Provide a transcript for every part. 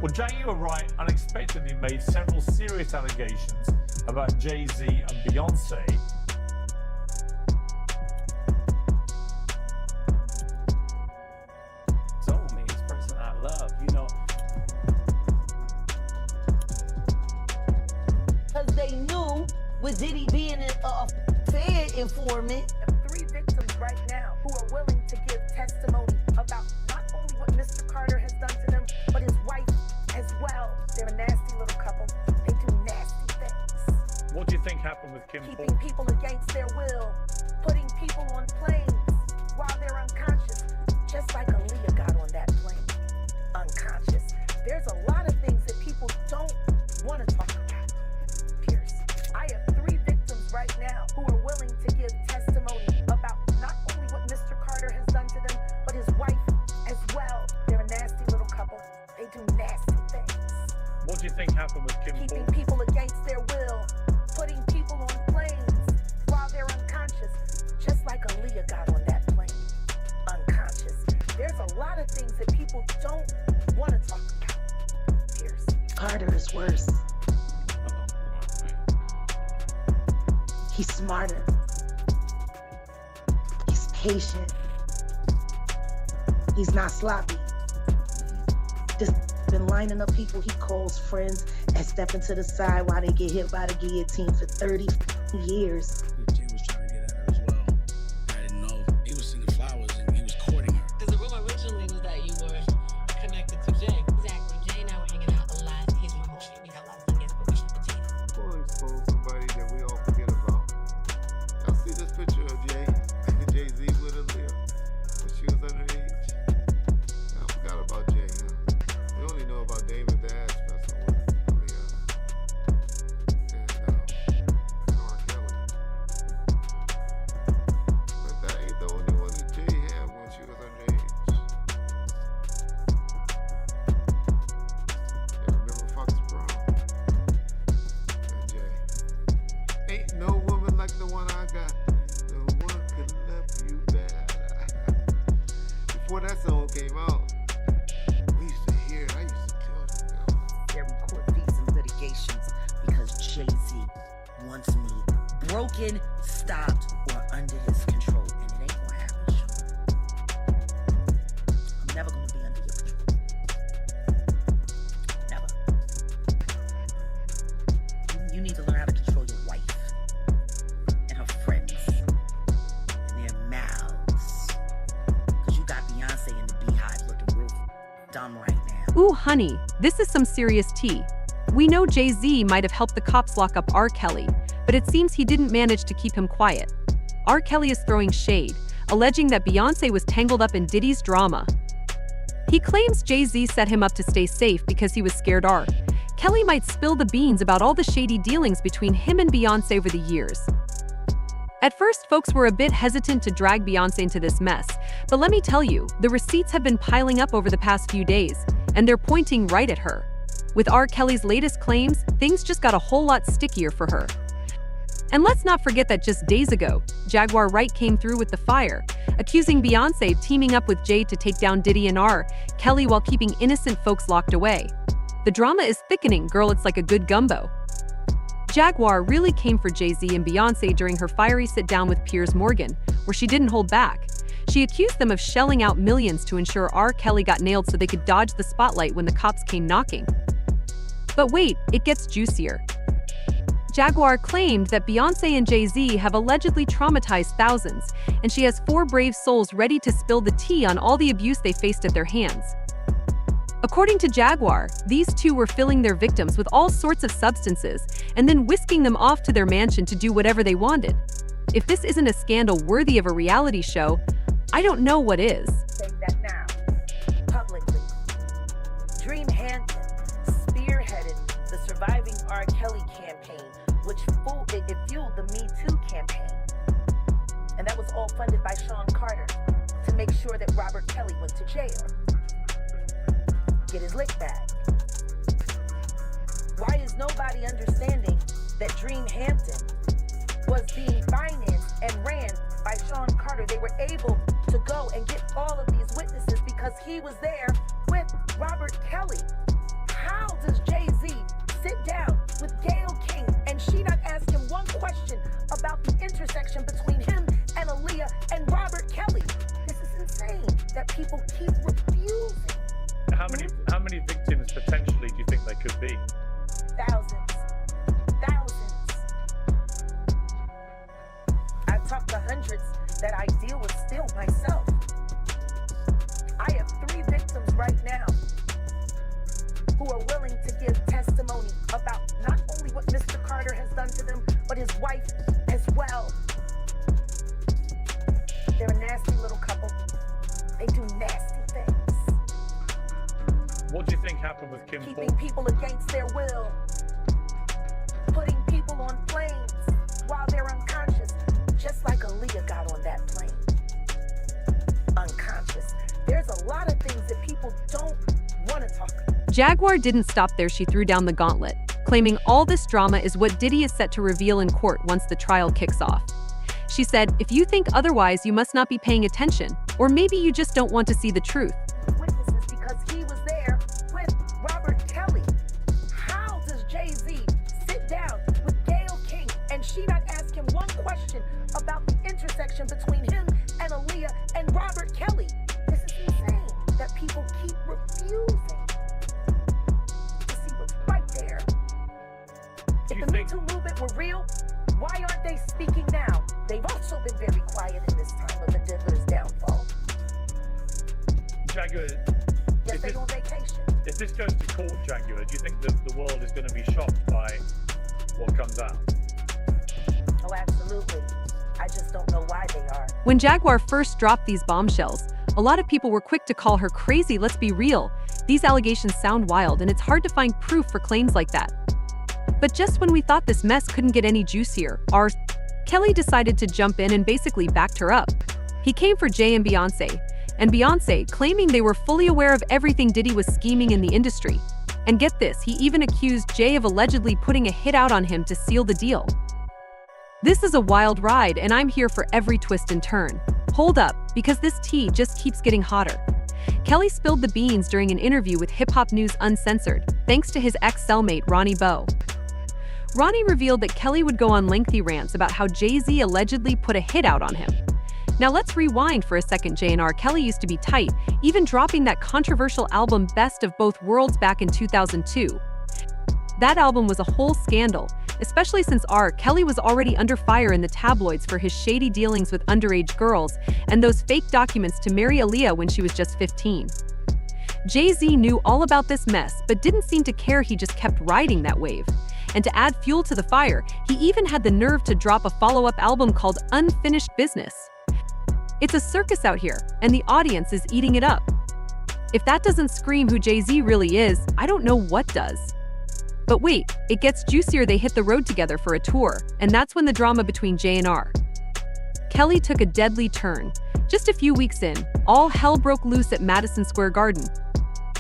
Well, Jay, you were right. Unexpectedly made several serious allegations about Jay-Z and Beyoncé. Soulmate's person I love, you know. Because they knew with Diddy being a Fed informant. 3 victims right now who are willing to give testimony about not only what Mr. Carter has done to them, but his wife as well. They're a nasty little couple. They do nasty things. What do you think happened with Kim Keeping Paul? people against their will, putting people on planes while they're unconscious, just like Aaliyah got on that plane, unconscious. There's a lot of things that people don't want to talk about. Pierce, I have 3 victims right now who are willing to give testimony about not only what Mr. Carter has done to them, but his wife as well. They're a nasty little couple. They do nasty things. What do you think happened with Kim Keeping Paul? people against their will, putting people on planes while they're unconscious, just like Aaliyah got on that plane, unconscious. There's a lot of things that people don't want to talk about. Pierce. Carter is worse. He's smarter. He's patient. He's not sloppy. Just been lining up people he calls friends and stepping to the side while they get hit by the guillotine for 30 years. Jay was trying to get at her as well. I didn't know. He was sending flowers and he was courting her. Because the rumor originally was that you were connected to Jay. Exactly. Jay and I were hanging out a lot. He's my homie. We got a lot of things together, but we should be dating. We'll expose somebody that we all forget about. Y'all see this picture of Jay-Z with Aaliyah when she was underage? I forgot about Jay, huh? We only know about David Dash messing with Aaliyah and R. Kelly. But that ain't the only one that Jay had when she was underage. Yeah, remember Fox Brown and Jay. Ain't no woman like the one I got. No one could love you better. Before that song came out, we used to hear it. I used to tell them. There were court fees and litigations because Jay-Z wants me broken, stopped, or under his control. And it ain't gonna happen, Sean. I'm never gonna be under your control. Never. You need to learn how to control your wife and her friends and their mouths. Because you got Beyoncé in the beehive looking real dumb right now. Ooh, honey, this is some serious tea. We know Jay-Z might have helped the cops lock up R. Kelly, but it seems he didn't manage to keep him quiet. R. Kelly is throwing shade, alleging that Beyoncé was tangled up in Diddy's drama. He claims Jay-Z set him up to stay safe because he was scared R. Kelly might spill the beans about all the shady dealings between him and Beyoncé over the years. At first, folks were a bit hesitant to drag Beyoncé into this mess, but let me tell you, the receipts have been piling up over the past few days, and they're pointing right at her. With R. Kelly's latest claims, things just got a whole lot stickier for her. And let's not forget that just days ago, Jaguar Wright came through with the fire, accusing Beyoncé of teaming up with Jay to take down Diddy and R. Kelly while keeping innocent folks locked away. The drama is thickening, girl, it's like a good gumbo. Jaguar really came for Jay-Z and Beyoncé during her fiery sit-down with Piers Morgan, where she didn't hold back. She accused them of shelling out millions to ensure R. Kelly got nailed so they could dodge the spotlight when the cops came knocking. But wait, it gets juicier. Jaguar claimed that Beyoncé and Jay-Z have allegedly traumatized thousands, and she has 4 brave souls ready to spill the tea on all the abuse they faced at their hands. According to Jaguar, these two were filling their victims with all sorts of substances and then whisking them off to their mansion to do whatever they wanted. If this isn't a scandal worthy of a reality show, I don't know what is. Saying that now, publicly. Dream Hampton spearheaded the Surviving R. Kelly campaign, which fueled the Me Too campaign. And that was all funded by Sean Carter to make sure that Robert Kelly went to jail. Get his lick back. Why is nobody understanding that Dream Hampton was being financed and ran by Sean Carter? They were able to go and get all of these witnesses because he was there with Robert Kelly. victims potentially do you think there could be? Thousands. I've talked to hundreds that I deal with still myself. I have 3 victims right now who are willing to give testimony about not only what Mr. Carter has done to them, but his wife as well. They're a nasty little couple. They do nasty things. What do you think happened with Kim Keeping Paul? people against their will. Putting people on planes while they're unconscious, just like Aaliyah got on that plane. Unconscious. There's a lot of things that people don't want to talk about. Jaguar didn't stop there. She threw down the gauntlet, claiming all this drama is what Diddy is set to reveal in court once the trial kicks off. She said, if you think otherwise, you must not be paying attention, or maybe you just don't want to see the truth. Witnesses because he was there with Robert Kelly. How does Jay-Z sit down with Gayle King and she not ask him one question about the intersection between him and Aaliyah and Robert Kelly? This is insane that people keep refusing to see what's right there. If the Me Too movement were real, why aren't they speaking now? They've also been very quiet in this time of the Diddler's downfall. Jaguar, Yes, they on vacation. if this goes to court, Jaguar, do you think that the world is going to be shocked by what comes out? Oh, absolutely. I just don't know why they are. When Jaguar first dropped these bombshells, a lot of people were quick to call her crazy. Let's be real. These allegations sound wild, and it's hard to find proof for claims like that. But just when we thought this mess couldn't get any juicier, R. Kelly decided to jump in and basically backed her up. He came for Jay and Beyoncé, claiming they were fully aware of everything Diddy was scheming in the industry. And get this, he even accused Jay of allegedly putting a hit out on him to seal the deal. This is a wild ride, and I'm here for every twist and turn. Hold up, because this tea just keeps getting hotter. Kelly spilled the beans during an interview with Hip Hop News Uncensored, thanks to his ex-cellmate Ronnie Bo. Ronnie revealed that Kelly would go on lengthy rants about how Jay-Z allegedly put a hit out on him. Now let's rewind for a second. Jay and R. Kelly used to be tight, even dropping that controversial album Best of Both Worlds back in 2002. That album was a whole scandal, especially since R. Kelly was already under fire in the tabloids for his shady dealings with underage girls and those fake documents to marry Aaliyah when she was just 15. Jay-Z knew all about this mess, but didn't seem to care. He just kept riding that wave. And to add fuel to the fire, he even had the nerve to drop a follow-up album called Unfinished Business. It's a circus out here, and the audience is eating it up. If that doesn't scream who Jay-Z really is, I don't know what does. But wait, it gets juicier. They hit the road together for a tour, and that's when the drama between Jay and R. Kelly took a deadly turn. Just a few weeks in, all hell broke loose at Madison Square Garden.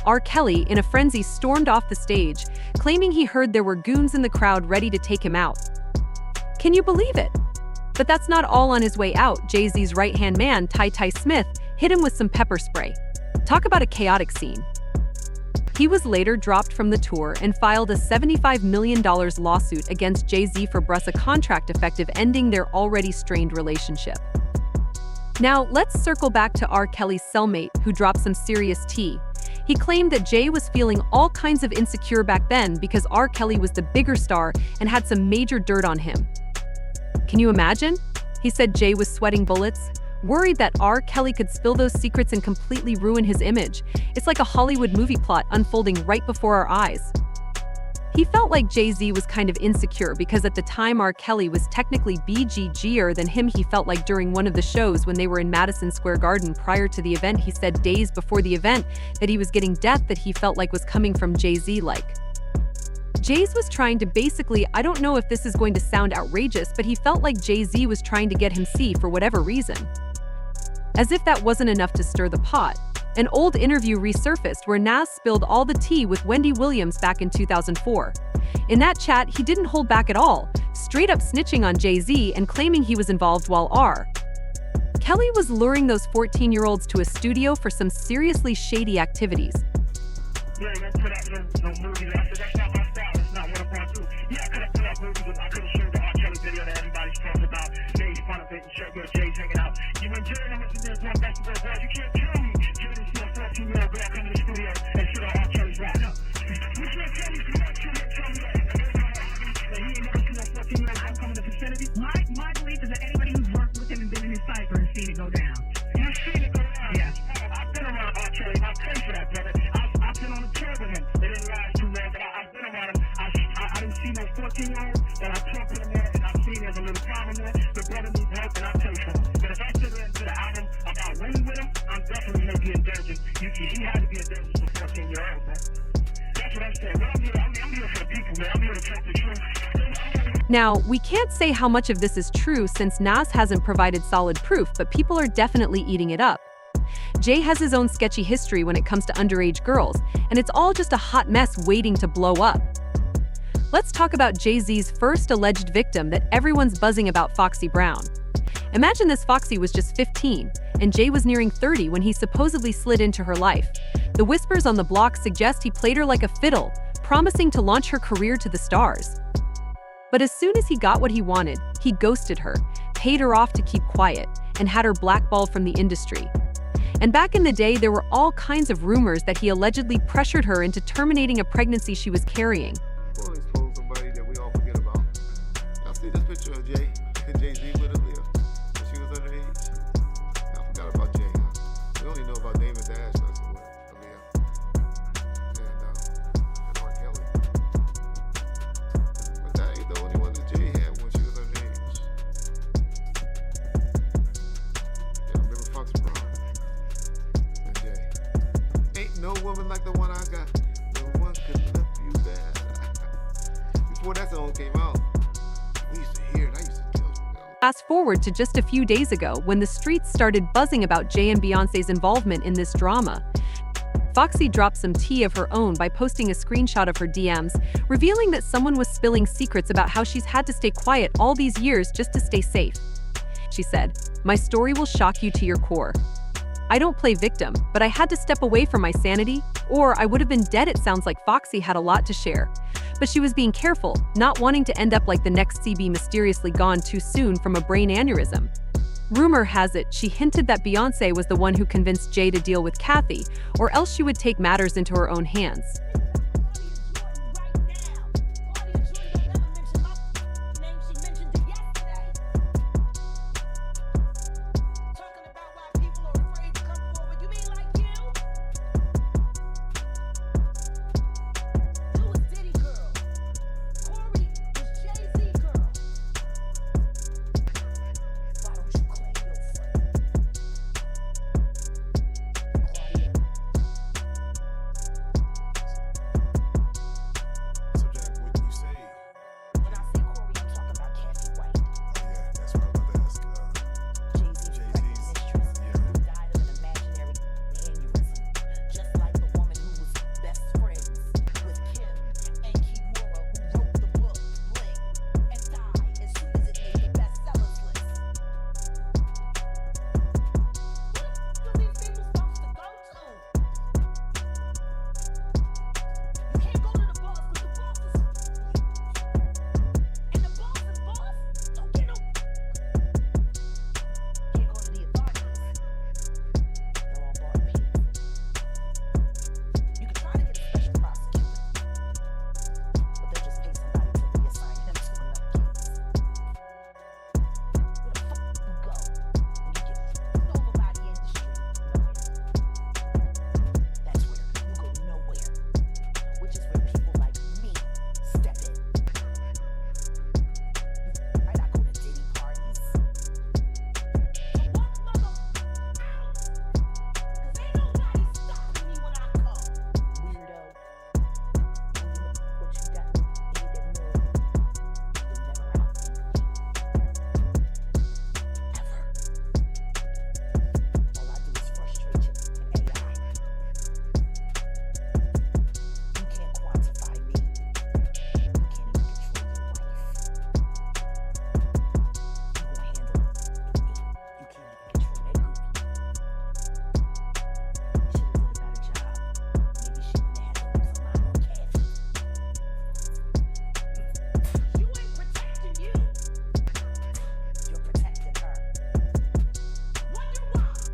R. Kelly, in a frenzy, stormed off the stage, claiming he heard there were goons in the crowd ready to take him out. Can you believe it? But that's not all. On his way out, Jay-Z's right-hand man, Ty Smith, hit him with some pepper spray. Talk about a chaotic scene. He was later dropped from the tour and filed a $75 million lawsuit against Jay-Z for a contract effective ending their already strained relationship. Now, let's circle back to R. Kelly's cellmate, who dropped some serious tea. He claimed that Jay was feeling all kinds of insecure back then because R. Kelly was the bigger star and had some major dirt on him. Can you imagine? He said Jay was sweating bullets, worried that R. Kelly could spill those secrets and completely ruin his image. It's like a Hollywood movie plot unfolding right before our eyes. He felt like Jay-Z was kind of insecure because at the time R. Kelly was technically BGGer than him. He felt like during one of the shows when they were in Madison Square Garden prior to the event, he said days before the event that he was getting death that he felt like was coming from Jay-Z. Like Jay's was trying to basically, I don't know if this is going to sound outrageous, but he felt like Jay-Z was trying to get him see for whatever reason. As if that wasn't enough to stir the pot, an old interview resurfaced where Nas spilled all the tea with Wendy Williams back in 2004. In that chat, he didn't hold back at all, straight up snitching on Jay-Z and claiming he was involved while R. Kelly was luring those 14-year-olds to a studio for some seriously shady activities. Yeah, that's what I no movie. That's not my style. It's not what I'm going to do. Yeah, I could have put up movies, but I could have showed the R. Kelly video that everybody's talking about. Jay's fun of it and showed where Jay's hanging out. You went Jay and I'm going basketball, you can't tell me. Jay is not 14-year-old girl coming to the studio and shit on R. Kelly's rap. 14-year-old that I talk to them there and I see there's a little problem there, the brother needs help and I pay for him. But if I sit there and put an album about women with him, I'm definitely going to be endangered. He had to be endangered for 14-year-olds, man. That's what I'm saying. But I'm here for the people, man. I'm here to talk the truth. Now, we can't say how much of this is true since Nas hasn't provided solid proof, but people are definitely eating it up. Jay has his own sketchy history when it comes to underage girls, and it's all just a hot mess waiting to blow up. Let's talk about Jay-Z's first alleged victim that everyone's buzzing about, Foxy Brown. Imagine this Foxy was just 15, and Jay was nearing 30 when he supposedly slid into her life. The whispers on the block suggest he played her like a fiddle, promising to launch her career to the stars. But as soon as he got what he wanted, he ghosted her, paid her off to keep quiet, and had her blackballed from the industry. And back in the day, there were all kinds of rumors that he allegedly pressured her into terminating a pregnancy she was carrying. We'll expose somebody that we all forget about. Y'all see this picture of Jay-Z with Aaliyah when she was underage? I forgot about Jay. We only know about David Dash, that's with Aaliyah. And R. Kelly. But that ain't the only one that Jay had when she was underage. Yeah, remember Fox Brown and Jay. Ain't no woman like the one I got. No one could love you bad. Before that song came out, we used to hear it. I used to tell you. Fast forward to just a few days ago when the streets started buzzing about Jay and Beyoncé's involvement in this drama. Foxy dropped some tea of her own by posting a screenshot of her DMs, revealing that someone was spilling secrets about how she's had to stay quiet all these years just to stay safe. She said, "My story will shock you to your core. I don't play victim, but I had to step away from my sanity, or I would have been dead." It sounds like Foxy had a lot to share. But she was being careful, not wanting to end up like the next CB mysteriously gone too soon from a brain aneurysm. Rumor has it she hinted that Beyoncé was the one who convinced Jay to deal with Kathy, or else she would take matters into her own hands.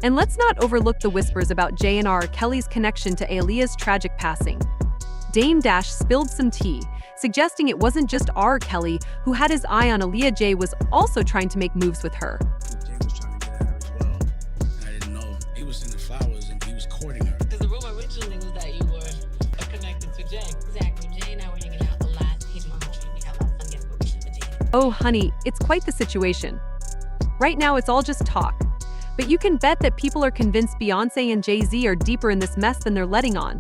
And let's not overlook the whispers about Jay and R. Kelly's connection to Aaliyah's tragic passing. Dame Dash spilled some tea, suggesting it wasn't just R. Kelly who had his eye on Aaliyah. Jay was also trying to make moves with her. Jay was trying to get at her as well. I didn't know. He was sending flowers and he was courting her. Because the rumor originally was that you were connected to Jay. Exactly. Jay and I were hanging out a lot. He's my homie. We got a lot of fun Oh, honey, it's quite the situation. Right now, it's all just talk. But you can bet that people are convinced Beyoncé and Jay-Z are deeper in this mess than they're letting on.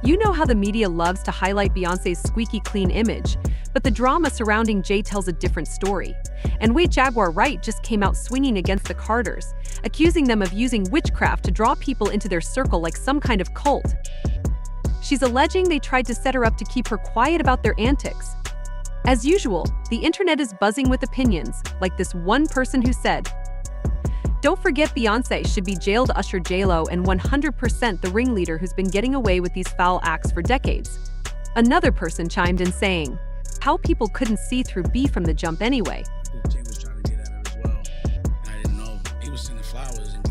You know how the media loves to highlight Beyoncé's squeaky clean image, but the drama surrounding Jay tells a different story. And Wade Jaguar Wright just came out swinging against the Carters, accusing them of using witchcraft to draw people into their circle like some kind of cult. She's alleging they tried to set her up to keep her quiet about their antics. As usual, the internet is buzzing with opinions, like this one person who said, "Don't forget Beyoncé should be jailed to usher J-Lo and 100% the ringleader who's been getting away with these foul acts for decades." Another person chimed in saying, "How people couldn't see through B from the jump anyway." Jay was trying to get at her as well. I didn't know. He was sending flowers and